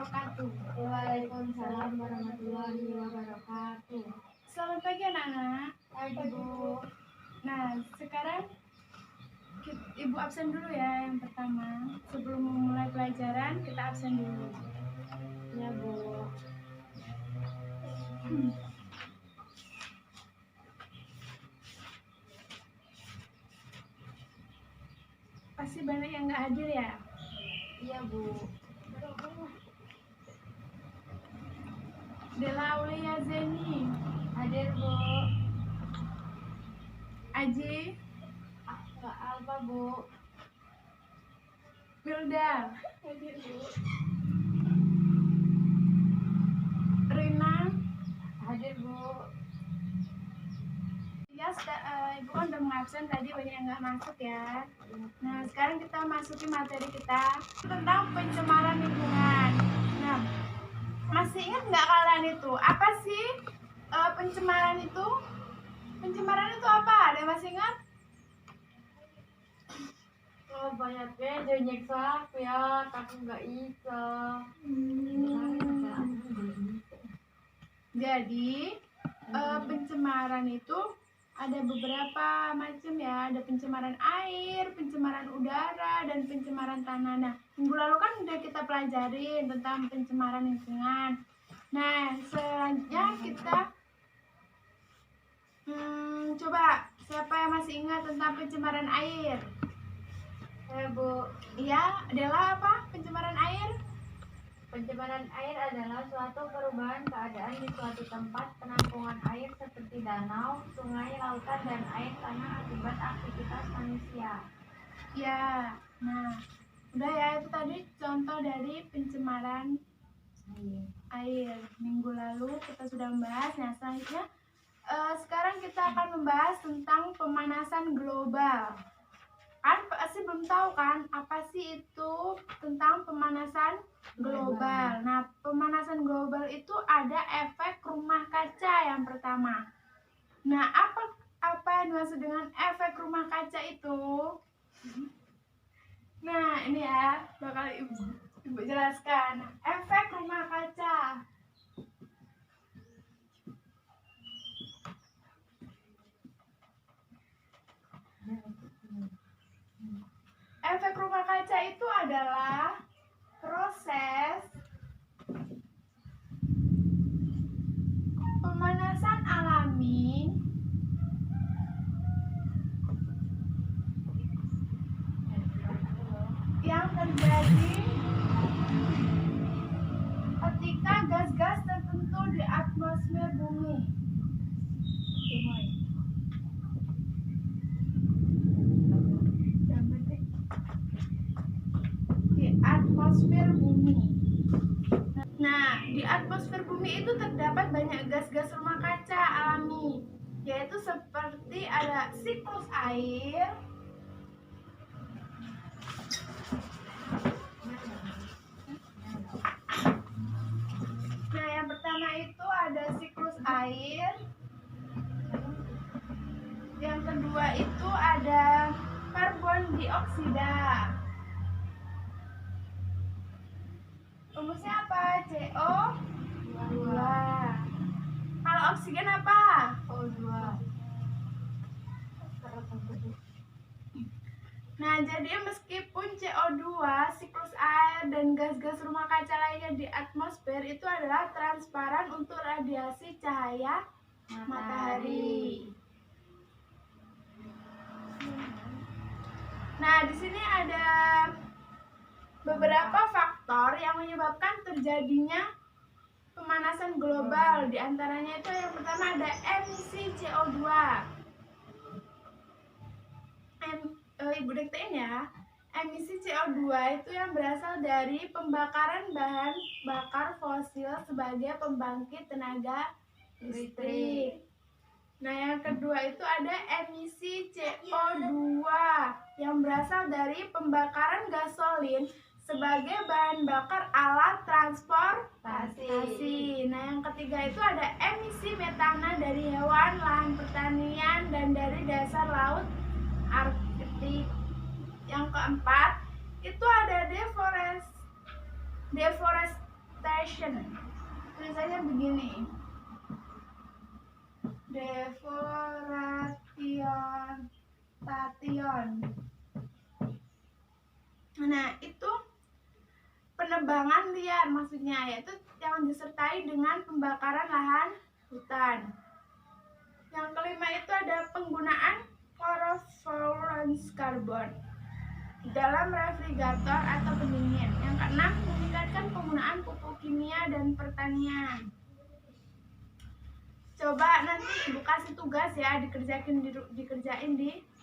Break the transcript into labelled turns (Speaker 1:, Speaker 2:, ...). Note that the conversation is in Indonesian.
Speaker 1: wabarakatuh.
Speaker 2: Waalaikumsalam warahmatullahi wabarakatuh.
Speaker 1: Selamat pagi anak-anak.
Speaker 2: Pagi Bu.
Speaker 1: Nah, sekarang Ibu absen dulu ya yang pertama. Sebelum memulai pelajaran, kita absen dulu.
Speaker 2: Ya Bu.
Speaker 1: Pasti banyak yang nggak hadir ya?
Speaker 2: Iya Bu.
Speaker 1: Dela Aulia Zeni,
Speaker 2: Hadir Bu.
Speaker 1: Aji,
Speaker 2: Kak Alfa Bu.
Speaker 1: Wilda,
Speaker 2: Hadir Bu.
Speaker 1: Rina.
Speaker 2: Hadir Bu.
Speaker 1: Ya, Ibu kan udah mengabsen tadi, banyak yang nggak masuk ya. Nah, sekarang kita masuki materi kita tentang pencemaran lingkungan. Nah, masih ingat nggak kalian itu? Apa sih pencemaran itu? Pencemaran itu apa? Ada yang masih ingat?
Speaker 2: Oh banyaknya jangan nyeksa aku ya, aku nggak bisa.
Speaker 1: Jadi, pencemaran itu ada beberapa macam ya. Ada pencemaran air, pencemaran udara, dan pencemaran tanah. Nah, minggu lalu kan udah kita pelajarin tentang pencemaran lingkungan. Nah, selanjutnya kita coba siapa yang masih ingat tentang pencemaran air?
Speaker 2: Bu.
Speaker 1: Iya, adalah apa pencemaran air?
Speaker 2: Pencemaran air adalah suatu perubahan keadaan di suatu tempat penampungan air seperti danau, sungai, lautan, dan air tanah akibat aktivitas manusia.
Speaker 1: Ya, nah, udah ya, itu tadi contoh dari pencemaran air. Minggu lalu kita sudah membahas. Nah, selanjutnya sekarang kita akan membahas tentang pemanasan global. Kan pasti belum tahu kan apa sih itu tentang pemanasan global. Nah, pemanasan global itu ada efek rumah kaca yang pertama. Nah, apa yang dimaksud dengan efek rumah kaca itu? Nah, ini ya, bakal Ibu jelaskan. Efek rumah kaca. Efek rumah kaca itu adalah proses pemanasan alami yang terjadi ketika gas-gas tertentu di atmosfer bumi. Di atmosfer bumi. Nah, di atmosfer bumi itu terdapat banyak gas-gas rumah kaca alami, yaitu seperti ada siklus air, nah yang pertama itu ada siklus air, yang kedua itu ada karbon dioksida. Rumusnya apa? CO2. Kalau oksigen apa?
Speaker 2: O2.
Speaker 1: Nah, jadi meskipun CO2, siklus air, dan gas-gas rumah kaca lainnya di atmosfer itu adalah transparan untuk radiasi cahaya matahari. Nah, di sini ada beberapa faktor yang menyebabkan terjadinya pemanasan global. Di antaranya itu yang pertama ada emisi CO2. Ibu diktein ya. Emisi CO2 itu yang berasal dari pembakaran bahan bakar fosil sebagai pembangkit tenaga listrik. Nah, yang kedua itu ada emisi CO2 yang berasal dari pembakaran gasolin sebagai bahan bakar alat transportasi. Nah, yang ketiga itu ada emisi metana dari hewan, lahan pertanian, dan dari dasar laut Arktik. Yang keempat itu ada deforestation. Tulisannya begini. Deforestation. Nah, itu penebangan liar maksudnya, yaitu yang disertai dengan pembakaran lahan hutan. Yang kelima itu ada penggunaan chlorofluorocarbon dalam refrigerator atau pendingin. Yang keenam, meningkatkan penggunaan pupuk kimia dan pertanian. Coba nanti Ibu kasih tugas ya, dikerjain di